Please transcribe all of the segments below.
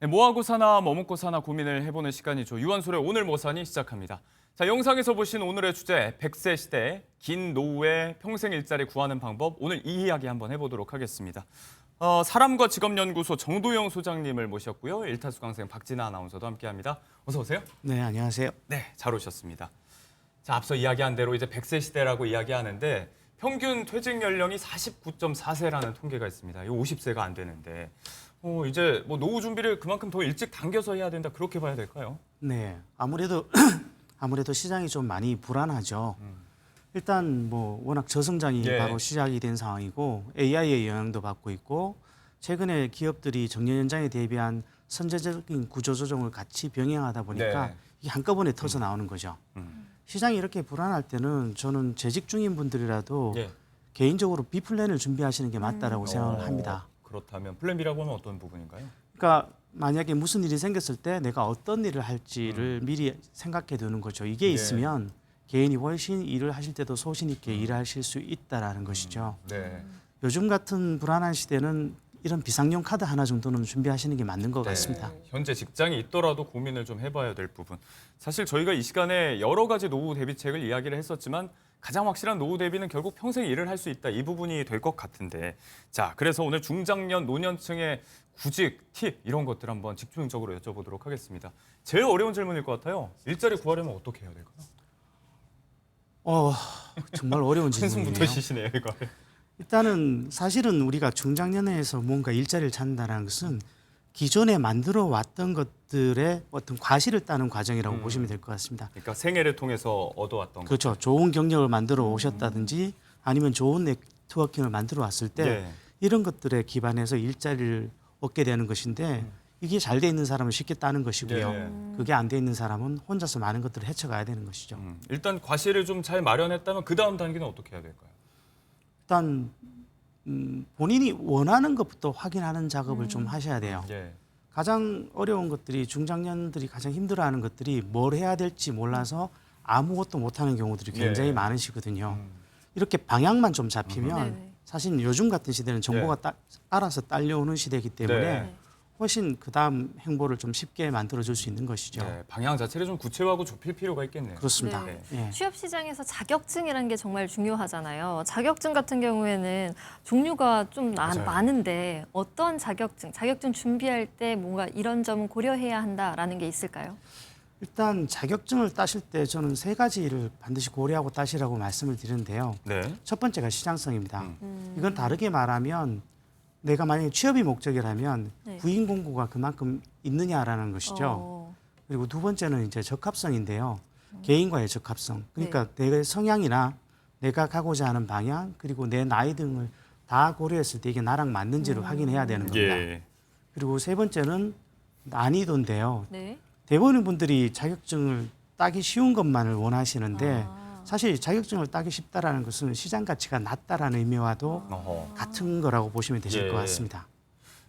네, 뭐하고 사나 뭐 먹고 사나 고민을 해보는 시간이죠. 유한솔의 오늘 뭐 사니 시작합니다. 자, 영상에서 보신 오늘의 주제 100세 시대 긴 노후에 평생 일자리 구하는 방법, 오늘 이 이야기 한번 해보도록 하겠습니다. 사람과 직업연구소 정도영 소장님을 모셨고요. 일타수강생 박진아 아나운서도 함께합니다. 어서 오세요. 네, 안녕하세요. 네, 잘 오셨습니다. 자, 앞서 이야기한 대로 이제 100세 시대라고 이야기하는데 평균 퇴직 연령이 49.4세라는 통계가 있습니다. 이거 50세가 안 되는데 이제 뭐 노후 준비를 그만큼 더 일찍 당겨서 해야 된다 그렇게 봐야 될까요? 네, 아무래도 시장이 좀 많이 불안하죠. 일단 뭐 워낙 저성장이 예. 바로 시작이 된 상황이고 AI의 영향도 받고 있고 최근에 기업들이 정년 연장에 대비한 선제적인 구조 조정을 같이 병행하다 보니까 네. 이게 한꺼번에 터져 나오는 거죠. 시장이 이렇게 불안할 때는 저는 재직 중인 분들이라도 예. 개인적으로 B 플랜을 준비하시는 게 맞다라고 생각을 합니다. 그렇다면 플랜 B라고 하면 어떤 부분인가요? 그러니까 만약에 무슨 일이 생겼을 때 내가 어떤 일을 할지를 미리 생각해 두는 거죠. 이게 예. 있으면 개인이 훨씬 일을 하실 때도 소신 있게 일하실 수 있다라는 것이죠. 네. 요즘 같은 불안한 시대는 이런 비상용 카드 하나 정도는 준비하시는 게 맞는 것 같습니다. 현재 직장이 있더라도 고민을 좀 해봐야 될 부분. 사실 저희가 이 시간에 여러 가지 노후 대비책을 이야기를 했었지만 가장 확실한 노후 대비는 결국 평생 일을 할 수 있다. 이 부분이 될 것 같은데. 자, 그래서 오늘 중장년, 노년층의 구직, 팁 이런 것들 한번 집중적으로 여쭤보도록 하겠습니다. 제일 어려운 질문일 것 같아요. 일자리 구하려면 어떻게 해야 될까요? 정말 어려운 한숨부터 질문이네요. 쉬시네요, 이거. 일단은 사실은 우리가 중장년에서 뭔가 일자리를 찾는다는 것은 기존에 만들어 왔던 것들의 어떤 과실을 따는 과정이라고 보시면 될 것 같습니다. 그러니까 생애를 통해서 얻어왔던 거. 그렇죠. 좋은 경력을 만들어 오셨다든지 아니면 좋은 네트워킹을 만들어 왔을 때 네. 이런 것들에 기반해서 일자리를 얻게 되는 것인데 이게 잘 돼 있는 사람은 쉽게 따는 것이고요. 네. 그게 안 돼 있는 사람은 혼자서 많은 것들을 헤쳐가야 되는 것이죠. 일단 과실을 좀 잘 마련했다면 그 다음 단계는 어떻게 해야 될까요? 일단 본인이 원하는 것부터 확인하는 작업을 좀 하셔야 돼요. 예. 가장 어려운 것들이 중장년들이 가장 힘들어하는 것들이 뭘 해야 될지 몰라서 아무것도 못하는 경우들이 굉장히 예. 많으시거든요. 이렇게 방향만 좀 잡히면 네네. 사실 요즘 같은 시대는 정보가 알아서 딸려오는 시대이기 때문에 네. 훨씬 그 다음 행보를 좀 쉽게 만들어줄 수 있는 것이죠. 네, 방향 자체를 좀 구체화하고 좁힐 필요가 있겠네요. 그렇습니다. 네. 예. 취업 시장에서 자격증이라는 게 정말 중요하잖아요. 자격증 같은 경우에는 종류가 좀 맞아요. 많은데 어떤 자격증 준비할 때 뭔가 이런 점은 고려해야 한다라는 게 있을까요? 일단 자격증을 따실 때 저는 세 가지를 반드시 고려하고 따시라고 말씀을 드리는데요. 네. 첫 번째가 시장성입니다. 이건 다르게 말하면 내가 만약에 취업이 목적이라면 네. 구인 공고가 그만큼 있느냐라는 것이죠. 어, 그리고 두 번째는 이제 적합성인데요. 개인과의 적합성. 그러니까 내 성향이나 내가 가고자 하는 방향 그리고 내 나이 등을 다 고려했을 때 이게 나랑 맞는지를 확인해야 되는 겁니다. 예. 그리고 세 번째는 난이도인데요. 네. 대부분의 분들이 자격증을 따기 쉬운 것만을 원하시는데 사실 자격증을 따기 쉽다라는 것은 시장 가치가 낮다라는 의미와도 어허. 같은 거라고 보시면 되실 예. 것 같습니다.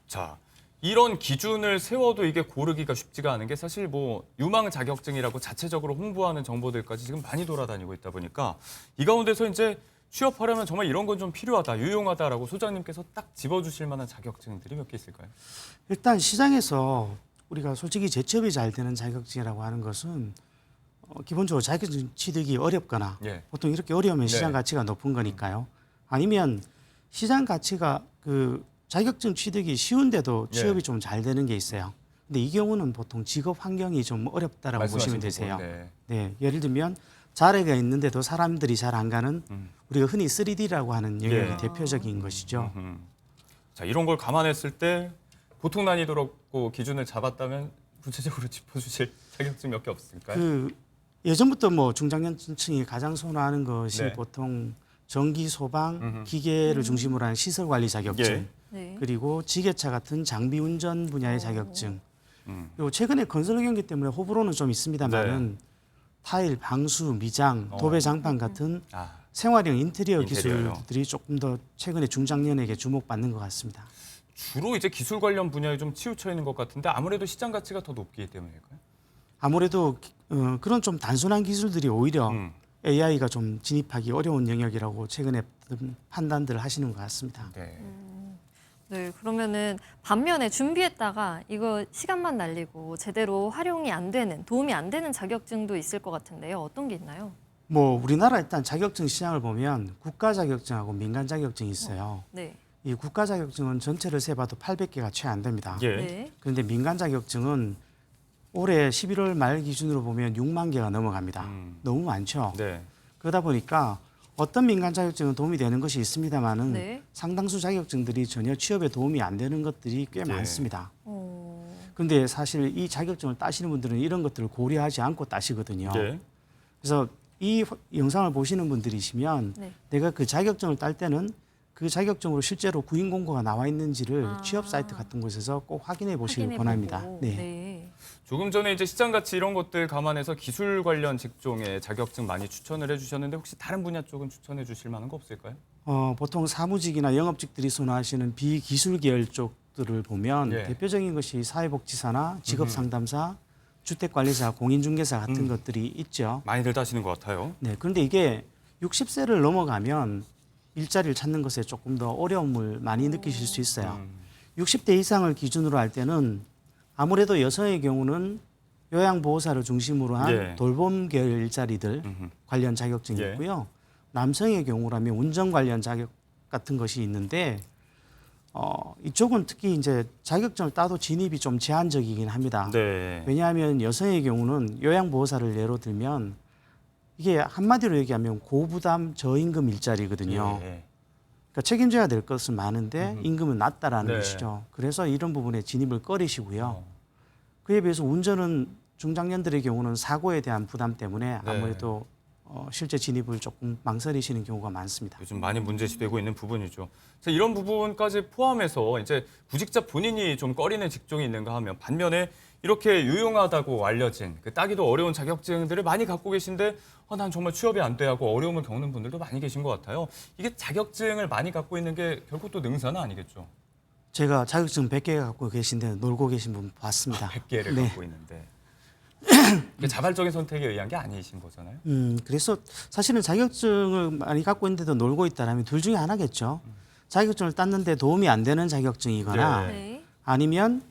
자, 이런 기준을 세워도 이게 고르기가 쉽지가 않은 게 사실 뭐 유망 자격증이라고 자체적으로 홍보하는 정보들까지 지금 많이 돌아다니고 있다 보니까 이 가운데서 이제 취업하려면 정말 이런 건 좀 필요하다, 유용하다라고 소장님께서 딱 집어주실 만한 자격증들이 몇 개 있을까요? 일단 시장에서 우리가 솔직히 재취업이 잘 되는 자격증이라고 하는 것은 기본적으로 자격증 취득이 어렵거나 예. 보통 이렇게 어려우면 네. 시장 가치가 높은 거니까요. 아니면 시장 가치가 그 자격증 취득이 쉬운데도 취업이 예. 좀 잘 되는 게 있어요. 근데 이 경우는 보통 직업 환경이 좀 어렵다라고 보시면 말씀하신 되세요. 부분, 네. 네, 예를 들면 자리가 있는데도 사람들이 잘 안 가는 우리가 흔히 3D라고 하는 영역이 예. 대표적인 것이죠. 자, 이런 걸 감안했을 때 보통 난이도로 기준을 잡았다면 구체적으로 짚어주실 자격증 몇 개 없을까요? 그 예전부터 뭐 중장년층이 가장 선호하는 것이 네. 보통 전기, 소방, 기계를 중심으로 하는 시설 관리 자격증, 예. 네. 그리고 지게차 같은 장비 운전 분야의 자격증. 음. 그리고 최근에 건설 경기 때문에 호불호는 좀 있습니다만은 타일, 방수, 미장, 도배 장판 같은 아, 생활형 인테리어 인테리어요. 기술들이 조금 더 최근에 중장년에게 주목받는 것 같습니다. 주로 이제 기술 관련 분야에 좀 치우쳐 있는 것 같은데 아무래도 시장 가치가 더 높기 때문일까요? 아무래도 그런 좀 단순한 기술들이 오히려 AI가 좀 진입하기 어려운 영역이라고 최근에 판단들을 하시는 것 같습니다. 네. 네, 그러면은 반면에 준비했다가 이거 시간만 날리고 제대로 활용이 안 되는, 도움이 안 되는 자격증도 있을 것 같은데요. 어떤 게 있나요? 뭐 우리나라 일단 자격증 시장을 보면 국가 자격증하고 민간 자격증이 있어요. 네. 이 국가 자격증은 전체를 세봐도 800개가 채 안 됩니다. 예. 네. 그런데 민간 자격증은 올해 11월 말 기준으로 보면 6만 개가 넘어갑니다. 너무 많죠. 네. 그러다 보니까 어떤 민간 자격증은 도움이 되는 것이 있습니다만은 네. 상당수 자격증들이 전혀 취업에 도움이 안 되는 것들이 꽤 예. 많습니다. 어, 근데 사실 이 자격증을 따시는 분들은 이런 것들을 고려하지 않고 따시거든요. 예. 그래서 이 영상을 보시는 분들이시면 네. 내가 그 자격증을 딸 때는 그 자격증으로 실제로 구인 공고가 나와 있는지를 아. 취업 사이트 같은 곳에서 꼭 확인해 보시길 확인해 권합니다. 보고. 네. 네. 조금 전에 이제 시장 가치 이런 것들 감안해서 기술 관련 직종의 자격증 많이 추천을 해주셨는데 혹시 다른 분야 쪽은 추천해 주실 만한 거 없을까요? 보통 사무직이나 영업직들이 선호하시는 비기술 계열 쪽들을 보면 예. 대표적인 것이 사회복지사나 직업상담사, 주택관리사, 공인중개사 같은 것들이 있죠. 많이들 따시는 것 같아요. 네, 그런데 이게 60세를 넘어가면 일자리를 찾는 것에 조금 더 어려움을 많이 느끼실 수 있어요. 60대 이상을 기준으로 할 때는 아무래도 여성의 경우는 요양보호사를 중심으로 한 예. 돌봄 계열 일자리들 관련 자격증이 예. 있고요. 남성의 경우라면 운전 관련 자격 같은 것이 있는데 이쪽은 특히 이제 자격증을 따도 진입이 좀 제한적이긴 합니다. 네. 왜냐하면 여성의 경우는 요양보호사를 예로 들면 이게 한마디로 얘기하면 고부담 저임금 일자리거든요. 예. 그러니까 책임져야 될 것은 많은데 임금은 낮다라는 네. 것이죠. 그래서 이런 부분에 진입을 꺼리시고요. 어. 그에 비해서 운전은 중장년들의 경우는 사고에 대한 부담 때문에 네. 아무래도 실제 진입을 조금 망설이시는 경우가 많습니다. 요즘 많이 문제시되고 있는 부분이죠. 자, 이런 부분까지 포함해서 이제 구직자 본인이 좀 꺼리는 직종이 있는가 하면 반면에 이렇게 유용하다고 알려진 그 따기도 어려운 자격증들을 많이 갖고 계신데 난 정말 취업이 안 돼 하고 어려움을 겪는 분들도 많이 계신 것 같아요. 이게 자격증을 많이 갖고 있는 게 결국 또 능사는 아니겠죠. 제가 자격증 100개 갖고 계신데 놀고 계신 분 봤습니다. 100개를 네. 갖고 있는데. 이게 자발적인 선택에 의한 게 아니신 거잖아요. 그래서 사실은 자격증을 많이 갖고 있는데도 놀고 있다라면 둘 중에 하나겠죠. 자격증을 땄는데 도움이 안 되는 자격증이거나 네. 네. 아니면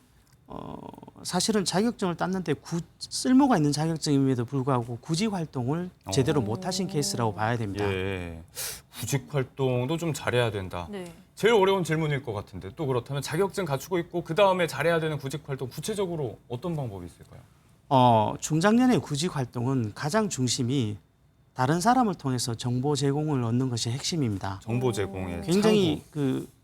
사실은 자격증을 땄는데 쓸모가 있는 자격증임에도 불구하고 구직 활동을 제대로 못 하신 케이스라고 봐야 됩니다. 예. 구직 활동도 좀 잘해야 된다. 네. 제일 어려운 질문일 것 같은데 또 그렇다면 자격증 갖추고 있고 그 다음에 잘해야 되는 구직 활동 구체적으로 어떤 방법이 있을까요? 중장년의 구직 활동은 가장 중심이 다른 사람을 통해서 정보 제공을 얻는 것이 핵심입니다. 정보 제공에 굉장히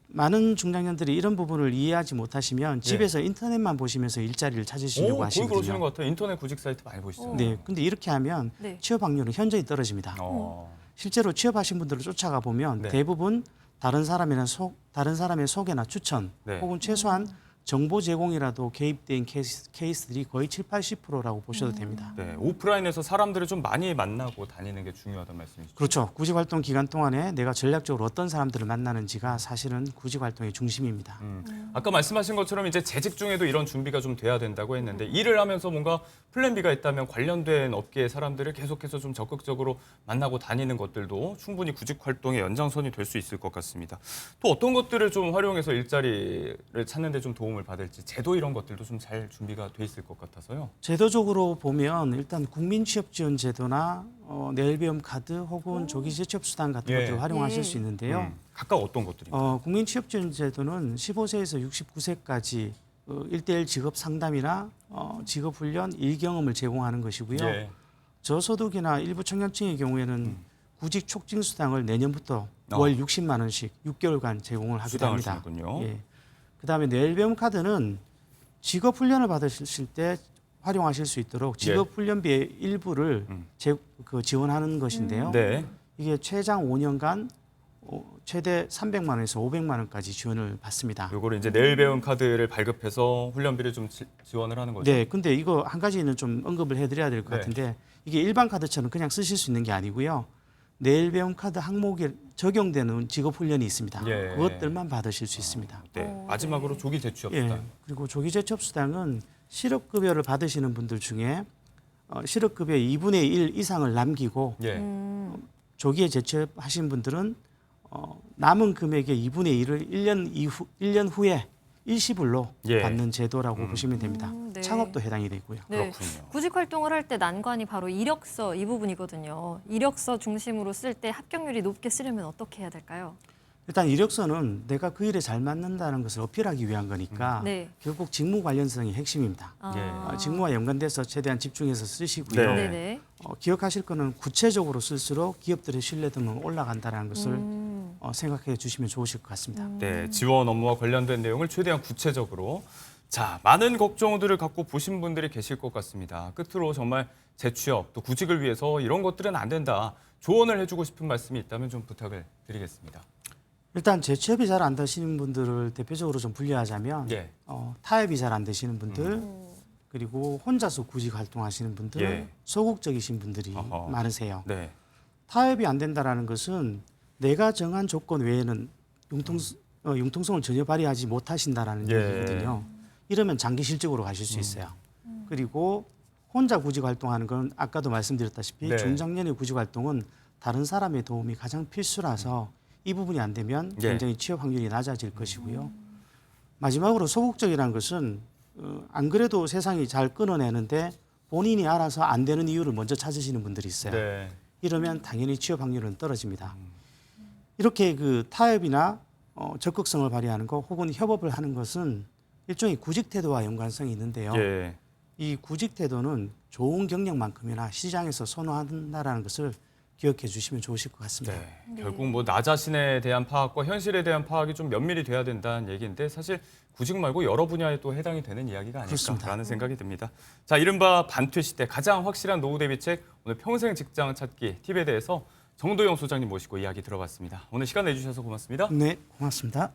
많은 중장년들이 이런 부분을 이해하지 못하시면 집에서 인터넷만 보시면서 일자리를 찾으시려고 거의 그러시는 하시거든요. 것 같아요. 인터넷 구직 사이트 많이 보시잖아요. 네, 근데 이렇게 하면 네. 취업 확률은 현저히 떨어집니다. 실제로 취업하신 분들을 쫓아가 보면 네. 대부분 다른 사람의 소개나 추천 네. 혹은 최소한 정보 제공이라도 개입된 케이스들이 거의 7, 80%라고 보셔도 됩니다. 네, 오프라인에서 사람들을 좀 많이 만나고 다니는 게 중요하다는 말씀이시죠? 그렇죠. 구직 활동 기간 동안에 내가 전략적으로 어떤 사람들을 만나는지가 사실은 구직 활동의 중심입니다. 아까 말씀하신 것처럼 이제 재직 중에도 이런 준비가 좀 돼야 된다고 했는데 일을 하면서 뭔가 플랜 B가 있다면 관련된 업계의 사람들을 계속해서 좀 적극적으로 만나고 다니는 것들도 충분히 구직 활동의 연장선이 될 수 있을 것 같습니다. 또 어떤 것들을 좀 활용해서 일자리를 찾는 데 좀 도움을 받을지 제도 이런 것들도 좀 잘 준비가 돼 있을 것 같아서요. 제도적으로 보면 일단 국민취업지원제도나 내일배움 카드 혹은 조기재취업수당 같은 예. 것들을 활용하실 예. 수 있는데요. 각각 어떤 것들인가요? 국민취업지원제도는 15세에서 69세까지 1대1 직업 상담이나 직업훈련, 일경험을 제공하는 것이고요. 예. 저소득이나 일부 청년층의 경우에는 구직 촉진수당을 내년부터 어. 월 60만 원씩 6개월간 제공을 하기도 수당을 합니다. 주는군요. 예. 그다음에 내일배움 카드는 직업 훈련을 받으실 때 활용하실 수 있도록 직업 훈련비의 일부를 지원하는 것인데요. 네. 이게 최장 5년간 최대 300만 원에서 500만 원까지 지원을 받습니다. 요거를 이제 내일 배움 카드를 발급해서 훈련비를 좀 지원을 하는 거죠. 네, 근데 이거 한 가지는 좀 언급을 해드려야 될 것 네. 같은데 이게 일반 카드처럼 그냥 쓰실 수 있는 게 아니고요. 내일 배움 카드 항목에 적용되는 직업 훈련이 있습니다. 예. 그것들만 받으실 수 있습니다. 네. 마지막으로 조기 재취업 예. 수당. 그리고 조기재취업 수당은 실업급여를 받으시는 분들 중에 실업급여의 2분의 1 이상을 남기고 예. 조기에 재취업하신 분들은 남은 금액의 2분의 1을 1년 후에 일시불로 예. 받는 제도라고 보시면 됩니다. 네. 창업도 해당이 되고요. 네. 그렇군요. 구직 활동을 할 때 난관이 바로 이력서 이 부분이거든요. 이력서 중심으로 쓸 때 합격률이 높게 쓰려면 어떻게 해야 될까요? 일단 이력서는 내가 그 일에 잘 맞는다는 것을 어필하기 위한 거니까 네. 결국 직무 관련성이 핵심입니다. 직무와 연관돼서 최대한 집중해서 쓰시고요. 네. 네네. 기억하실 거는 구체적으로 쓸수록 기업들의 신뢰도는 올라간다는 것을 생각해 주시면 좋으실 것 같습니다. 네, 지원 업무와 관련된 내용을 최대한 구체적으로. 자, 많은 걱정들을 갖고 보신 분들이 계실 것 같습니다. 끝으로 정말 재취업 또 구직을 위해서 이런 것들은 안 된다. 조언을 해주고 싶은 말씀이 있다면 좀 부탁을 드리겠습니다. 일단 재취업이 잘 안 되시는 분들을 대표적으로 좀 분류하자면 예. 타협이 잘 안 되시는 분들 그리고 혼자서 구직 활동하시는 분들 예. 소극적이신 분들이 어허. 많으세요. 네. 타협이 안 된다라는 것은 내가 정한 조건 외에는 융통성을 전혀 발휘하지 못하신다라는 예. 얘기거든요. 이러면 장기 실직으로 가실 수 있어요. 그리고 혼자 구직 활동하는 건 아까도 말씀드렸다시피 네. 중장년의 구직 활동은 다른 사람의 도움이 가장 필수라서 이 부분이 안 되면 예. 굉장히 취업 확률이 낮아질 것이고요. 마지막으로 소극적이라는 것은 안 그래도 세상이 잘 끊어내는데 본인이 알아서 안 되는 이유를 먼저 찾으시는 분들이 있어요. 네. 이러면 당연히 취업 확률은 떨어집니다. 이렇게 그 타협이나 적극성을 발휘하는 것 혹은 협업을 하는 것은 일종의 구직 태도와 연관성이 있는데요. 예. 이 구직 태도는 좋은 경력만큼이나 시장에서 선호한다라는 것을 기억해 주시면 좋으실 것 같습니다. 네. 결국 뭐 나 자신에 대한 파악과 현실에 대한 파악이 좀 면밀히 돼야 된다는 얘기인데 사실 구직 말고 여러 분야에 또 해당이 되는 이야기가 아닐까라는 그렇습니다. 생각이 듭니다. 자, 이른바 반퇴 시대 가장 확실한 노후 대비책 오늘 평생 직장 찾기 팁에 대해서 정도영 소장님 모시고 이야기 들어봤습니다. 오늘 시간 내주셔서 고맙습니다. 네, 고맙습니다.